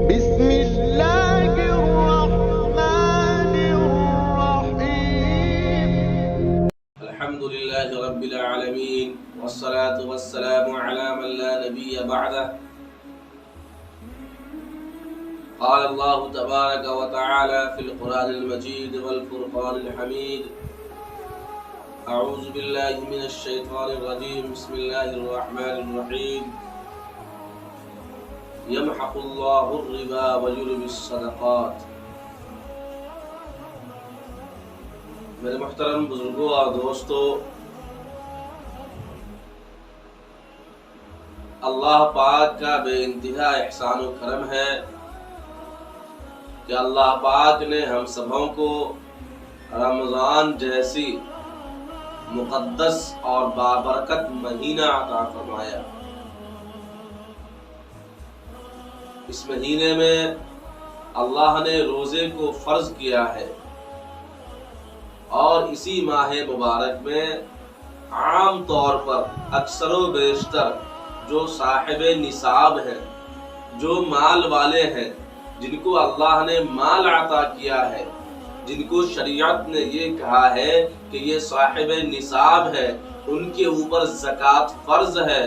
بسم الله الرحمن الرحيم. الحمد لله رب العالمين والصلاة والسلام على من لا نبي بعده. قال الله تبارك وتعالى في القرآن المجيد والفرقان الحميد: أعوذ بالله من الشيطان الرجيم. بسم الله الرحمن الرحيم. يمحق الله الربا ويربي الصدقات. میرے محترم بزرگوں اور دوستو، اللہ پاک کا بے انتہا احسان و کرم ہے کہ اللہ پاک نے ہم سبوں کو رمضان جیسی مقدس اور بابرکت مہینہ عطا فرمایا۔ اس مہینے میں اللہ نے روزے کو فرض کیا ہے، اور اسی ماہ مبارک میں عام طور پر اکثر و بیشتر جو صاحب نصاب ہیں، جو مال والے ہیں، جن کو اللہ نے مال عطا کیا ہے، جن کو شریعت نے یہ کہا ہے کہ یہ صاحب نصاب ہے، ان کے اوپر زکوٰۃ فرض ہے،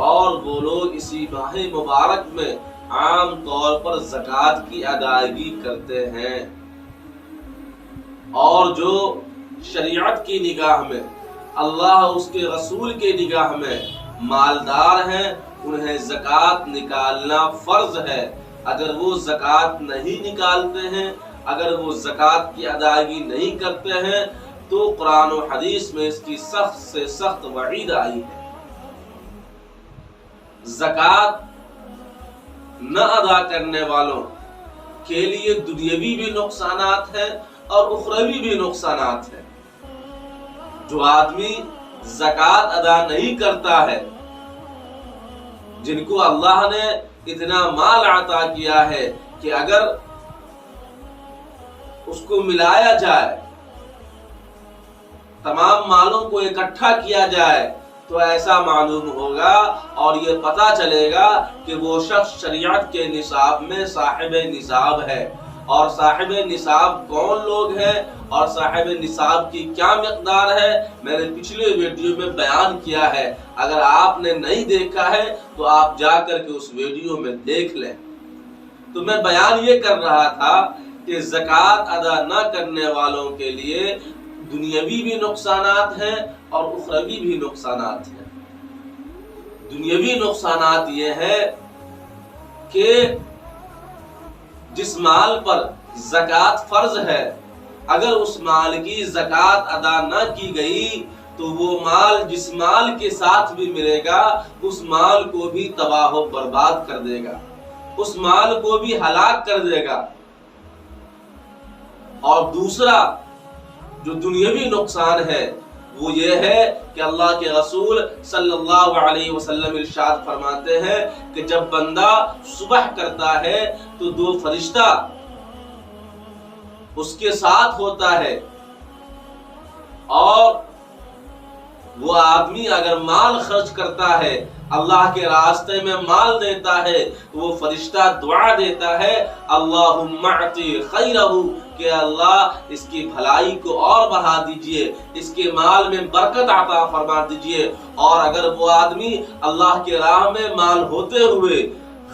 اور وہ لوگ اسی ماہ مبارک میں عام طور پر زکوٰۃ کی ادائیگی کرتے ہیں۔ اور جو شریعت کی نگاہ میں، اللہ اس کے رسول کے نگاہ میں مالدار ہیں، انہیں زکوٰۃ نکالنا فرض ہے۔ اگر وہ زکوٰۃ نہیں نکالتے ہیں، اگر وہ زکوٰۃ کی ادائیگی نہیں کرتے ہیں، تو قرآن و حدیث میں اس کی سخت سے سخت وعید آئی ہے۔ زکوٰۃ نہ ادا کرنے والوں کے لیے دنیاوی بھی نقصانات ہیں اور اخروی بھی نقصانات ہیں۔ جو آدمی زکوٰۃ ادا نہیں کرتا ہے، جن کو اللہ نے اتنا مال عطا کیا ہے کہ اگر اس کو ملایا جائے، تمام مالوں کو اکٹھا کیا جائے، تو ایسا معلوم ہوگا اور یہ پتہ چلے گا کہ وہ شخص شریعت کے نصاب میں صاحب نصاب ہے۔ اور صاحب نصاب کون لوگ ہیں اور صاحب نصاب کی کیا مقدار ہے، میں نے پچھلے ویڈیو میں بیان کیا ہے۔ اگر آپ نے نہیں دیکھا ہے تو آپ جا کر کے اس ویڈیو میں دیکھ لیں۔ تو میں بیان یہ کر رہا تھا کہ زکوٰۃ ادا نہ کرنے والوں کے لیے دنیاوی بھی نقصانات ہیں اور اخروی بھی نقصانات ہیں۔ دنیاوی نقصانات یہ ہے کہ جس مال پر زکوٰۃ فرض ہے، اگر اس مال کی زکوٰۃ ادا نہ کی گئی تو وہ مال جس مال کے ساتھ بھی ملے گا، اس مال کو بھی تباہ و برباد کر دے گا، اس مال کو بھی ہلاک کر دے گا۔ اور دوسرا جو دنیاوی نقصان ہے وہ یہ ہے کہ اللہ کے رسول صلی اللہ علیہ وسلم ارشاد فرماتے ہیں کہ جب بندہ صبح کرتا ہے تو دو فرشتہ اس کے ساتھ ہوتا ہے، اور وہ آدمی اگر مال خرچ کرتا ہے، اللہ کے راستے میں مال دیتا ہے، تو وہ فرشتہ دعا دیتا ہے: اللہم اعطی خیرہ، کہ اللہ اس کی بھلائی کو اور بڑھا دیجئے، اس کے مال میں برکت عطا فرما دیجئے۔ اور اگر وہ آدمی اللہ کے راہ میں مال ہوتے ہوئے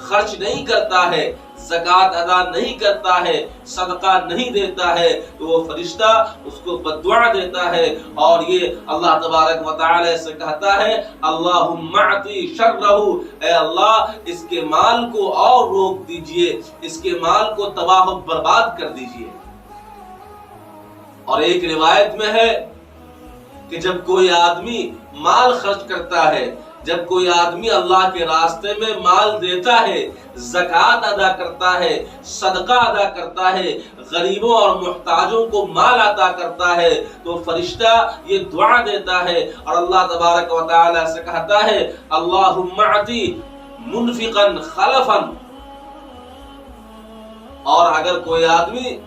خرچ نہیں کرتا ہے، زکوٰۃ ادا نہیں کرتا ہے، صدقہ نہیں دیتا ہے، تو وہ فرشتہ اس کو بددعا دیتا ہے، اور یہ اللہ تبارک و تعالی سے کہتا ہے: اللہم اعطی شرہ، اے اللہ اس کے مال کو اور روک دیجئے، اس کے مال کو تباہ و برباد کر دیجئے۔ اور ایک روایت میں ہے کہ جب کوئی آدمی مال خرچ کرتا ہے، جب کوئی آدمی اللہ کے راستے میں مال دیتا ہے، زکوٰۃ ادا کرتا ہے، صدقہ ادا کرتا ہے، غریبوں اور محتاجوں کو مال عطا کرتا ہے، تو فرشتہ یہ دعا دیتا ہے اور اللہ تبارک و تعالی سے کہتا ہے: اللہم اعطی منفقا خلفا۔ اور اگر کوئی آدمی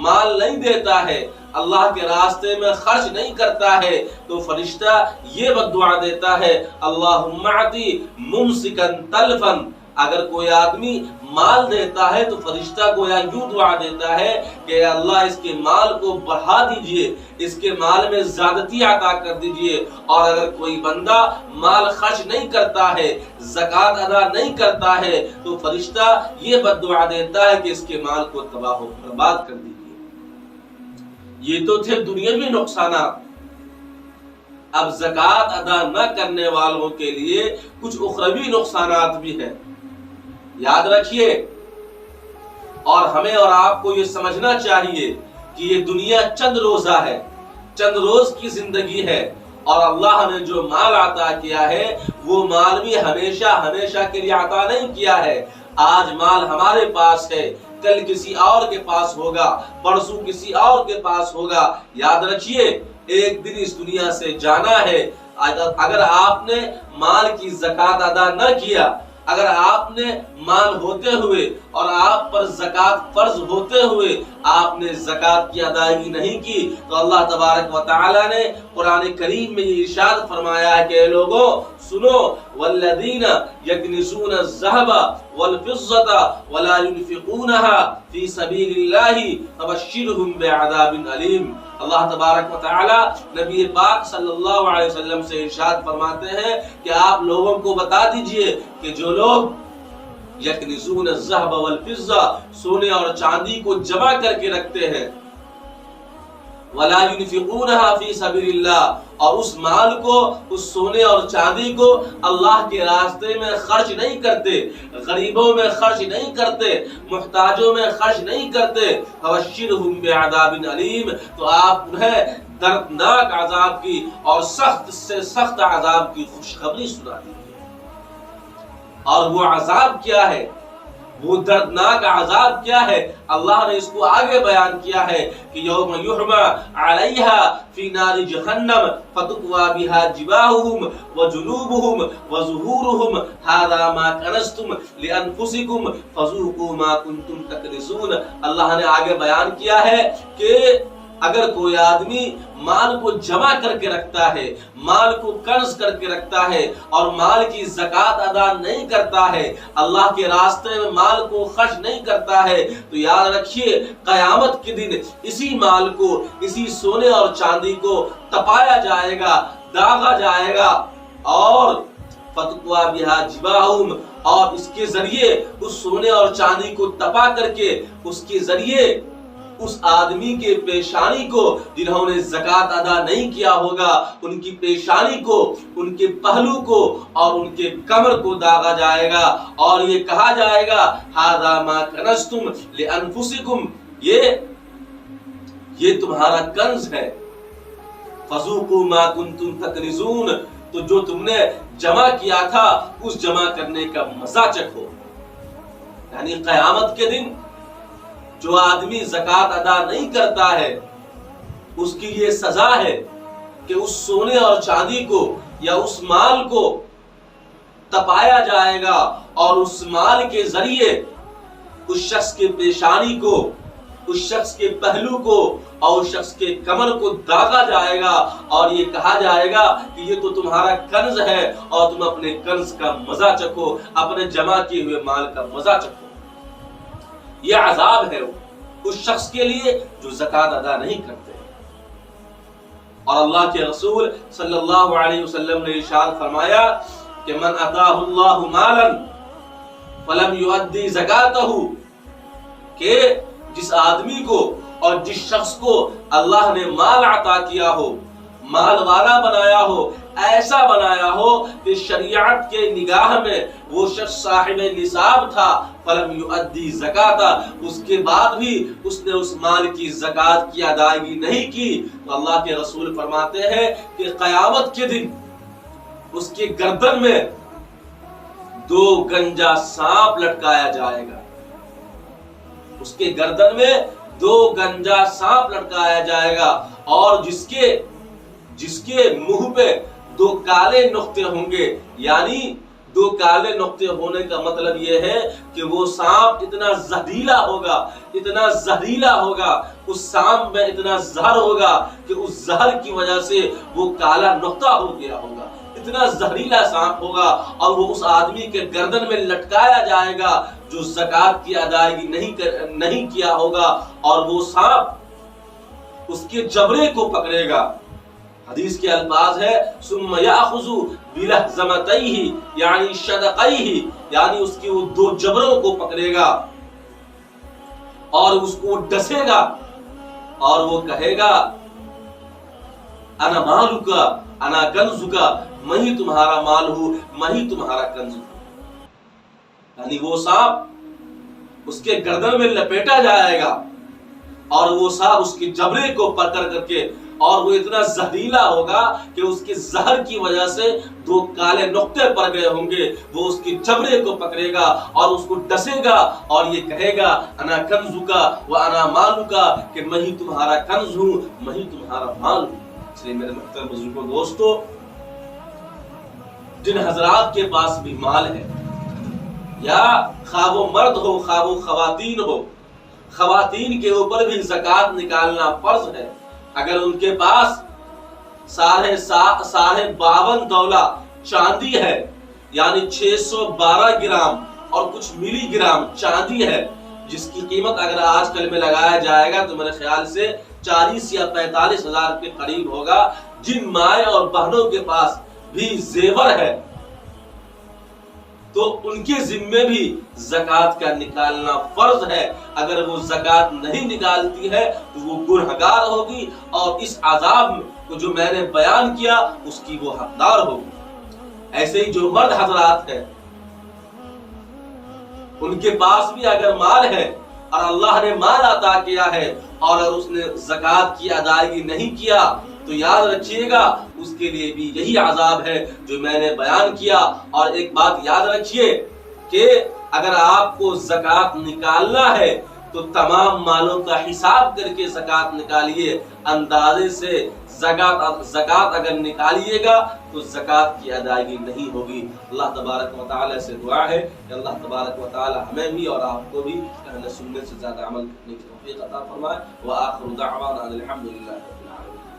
مال نہیں دیتا ہے، اللہ کے راستے میں خرچ نہیں کرتا ہے، تو فرشتہ یہ بددعا دیتا ہے: اللہم اعطی ممسکا تلفا، اگر کوئی آدمی مال دیتا ہے تو فرشتہ گویا یوں دعا دیتا ہے کہ اللہ اس کے مال کو بڑھا دیجئے، اس کے مال میں زیادتی عطا کر دیجئے۔ اور اگر کوئی بندہ مال خرچ نہیں کرتا ہے، زکوٰۃ ادا نہیں کرتا ہے، تو فرشتہ یہ بد دعا دیتا ہے کہ اس کے مال کو تباہ و برباد کر دیجئے۔ یہ تو تھے دنیاوی نقصانات۔ اب زکوٰۃ ادا نہ کرنے والوں کے لیے کچھ اخروی نقصانات بھی ہیں، یاد رکھیے۔ اور ہمیں اور آپ کو یہ سمجھنا چاہیے کہ یہ دنیا چند روزہ ہے، چند روز کی زندگی ہے، اور اللہ نے جو مال عطا کیا ہے وہ مال بھی ہمیشہ کے لیے عطا نہیں کیا ہے۔ آج مال ہمارے پاس ہے، کل کسی اور کے پاس ہوگا، پرسوں کسی اور کے پاس ہوگا۔ یاد رکھیے ایک دن اس دنیا سے جانا ہے۔ اگر آپ نے مال کی زکوٰۃ ادا نہ کیا، اگر آپ نے مال ہوتے ہوئے اور آپ پر زکوٰۃ فرض ہوتے ہوئے آپ نے زکوٰۃ کی ادائیگی نہیں کی، تو اللہ تبارک و تعالی نے قرآن کریم میں یہ ارشاد فرمایا ہے کہ اے لوگوں سنو، والذین یکنزون الذهب والفضة ولا ينفقونها فی سبیل اللہ فبشرهم بعذاب علیم۔ اللہ تبارک و تعالی نبی پاک صلی اللہ علیہ وسلم سے ارشاد فرماتے ہیں کہ آپ لوگوں کو بتا دیجئے کہ جو لوگ یکنزون الذهب والفضة سونے اور چاندی کو جمع کر کے رکھتے ہیں، ولا ينفقونها فی سبیل اللہ، اور اس مال کو، اس سونے اور چاندی کو اللہ کے راستے میں خرچ نہیں کرتے، غریبوں میں خرچ نہیں کرتے، محتاجوں میں خرچ نہیں کرتے، فبشرهم بعذاب علیم، تو آپ انہیں دردناک عذاب کی اور سخت سے سخت عذاب کی خوشخبری سنا دیجیے۔ اور وہ عذاب کیا ہے، وہ دردناک عذاب کیا ہے، اللہ نے اس کو آگے بیان کیا ہے کہ یوم یحمى علیہا فی نار جہنم فتکوی بہا جباہہم وجنوبہم وظہورہم ھذا ما کنزتم لانفسکم فذوقوا ما کنتم تکنزون۔ اللہ نے آگے بیان کیا ہے کہ اگر کوئی آدمی مال کو جمع کر کے رکھتا ہے، مال کو قرض کر کے رکھتا ہے اور مال کی زکوٰۃ ادا نہیں کرتا ہے، اللہ کے راستے میں مال کو خرچ نہیں کرتا ہے، تو یاد رکھیے قیامت کے دن اسی مال کو، اسی سونے اور چاندی کو تپایا جائے گا، داغا جائے گا، اور فتقوا بہا جباہم، اور اس کے ذریعے اس سونے اور چاندی کو تپا کر کے اس کے ذریعے اس آدمی کے پیشانی کو، جنہوں نے زکوٰۃ ادا نہیں کیا ہوگا، ان کی پیشانی کو، ان کے پہلو کو اور ان کے کمر کو داغا جائے گا، اور یہ کہا جائے گا ھذا ما کنزتم لانفسکم، یہ تمہارا کنز ہے، فذوقوا ما کنتم تکنزون، تو جو تم نے جمع کیا تھا اس جمع کرنے کا مزہ چکھو۔ یعنی قیامت کے دن جو آدمی زکوٰۃ ادا نہیں کرتا ہے اس کی یہ سزا ہے کہ اس سونے اور چاندی کو یا اس مال کو تپایا جائے گا، اور اس مال کے ذریعے اس شخص کے پیشانی کو، اس شخص کے پہلو کو اور اس شخص کے کمر کو داغا جائے گا، اور یہ کہا جائے گا کہ یہ تو تمہارا کنز ہے اور تم اپنے کنز کا مزہ چکھو، اپنے جمع کیے ہوئے مال کا مزہ چکھو۔ یہ عذاب ہے اس شخص کے لیے جو زکوٰۃ ادا نہیں کرتے۔ اور اللہ کے رسول صلی اللہ علیہ وسلم نے ارشاد فرمایا کہ من اتاہ اللہ مالا فلم یؤدی زکاتہ، کہ جس آدمی کو اور جس شخص کو اللہ نے مال عطا کیا ہو، مال والا بنایا ہو، ایسا بنایا ہو کہ شریعت کے نگاہ میں وہ شخص صاحب نصاب تھا، فلم یؤدی زکاتہ، اس کے بعد بھی اس نے اس مال کی زکوٰۃ کی ادائیگی نہیں کی، تو اللہ کے رسول فرماتے ہیں کہ قیامت کے دن اس کے گردن میں 2 گنجا سانپ لٹکایا جائے گا، اس کے گردن میں 2 گنجا سانپ لٹکایا جائے گا، اور جس کے منہ پہ 2 کالے نقطے ہوں گے، یعنی 2 کالے نقطے ہونے کا مطلب یہ ہے کہ وہ سانپ اتنا زہریلا ہوگا، اس سانپ میں اتنا زہر ہوگا کہ اس زہر کی وجہ سے وہ کالا نقطہ ہو گیا ہوگا، اتنا زہریلا سانپ ہوگا اور وہ اس آدمی کے گردن میں لٹکایا جائے گا جو زکات کی ادائیگی نہیں کیا ہوگا، اور وہ سانپ اس کے جبڑے کو پکڑے گا۔ حدیث کے الفاظ ہے ثم یاخذ بلحظمتیہ یعنی شدقیہ، یعنی اس کی وہ دو جبڑوں کو پکڑے گا اور اس کو ڈسے گا اور وہ کہے گا انا مالک انا کنزک، میں ہی تمہارا مال ہوں، میں ہی تمہارا کنز ہوں۔ یعنی وہ سانپ اس کے گردن میں لپیٹا جائے گا اور وہ سانپ اس کے جبڑے کو پکڑ کر کے، اور وہ اتنا زہریلا ہوگا کہ اس کے زہر کی وجہ سے دو کالے نقطے پڑ گئے ہوں گے، وہ اس کے جبڑے کو پکڑے گا اور اس کو ڈسے گا اور یہ کہے گا انا کنزکا و انا مالکا، کہ میں ہی تمہارا کنز ہوں، میں ہی تمہارا مال ہوں۔ اس لیے میرے محترم بزرگوں دوستو، جن حضرات کے پاس بھی مال ہے، یا خواہ وہ مرد ہو خواہ وہ خواتین ہو، خواتین کے اوپر بھی زکات نکالنا فرض ہے۔ اگر ان کے پاس 52.5 تولہ چاندی ہے، یعنی 612 گرام اور کچھ ملی گرام چاندی ہے، جس کی قیمت اگر آج کل میں لگایا جائے گا تو میرے خیال سے 40 یا 45 ہزار کے قریب ہوگا، جن مائیں اور بہنوں کے پاس بھی زیور ہے تو ان کے ذمے بھی زکات کا نکالنا فرض ہے۔ اگر وہ زکات نہیں نکالتی ہے تو وہ گنہگار ہوگی اور اس عذاب کو جو میں نے بیان کیا اس کی وہ حقدار ہوگی۔ ایسے ہی جو مرد حضرات ہیں، ان کے پاس بھی اگر مال ہے اور اللہ نے مال عطا کیا ہے اور اگر اس نے زکات کی ادائیگی نہیں کیا تو یاد رکھیے گا اس کے لیے بھی یہی عذاب ہے جو میں نے بیان کیا۔ اور ایک بات یاد رکھیے کہ اگر آپ کو زکات نکالنا ہے تو تمام مالوں کا حساب کر کے زکات نکالیے، اندازے سے زکات اگر نکالیے گا تو زکات کی ادائیگی نہیں ہوگی۔ اللہ تبارک و تعالی سے دعا ہے کہ اللہ تبارک و تعالی ہمیں بھی اور آپ کو بھی کہنے سننے سے زیادہ عمل کرنے کی توفیق عطا فرمائے۔ وآخر دعوانا الحمدللہ رب العالمین۔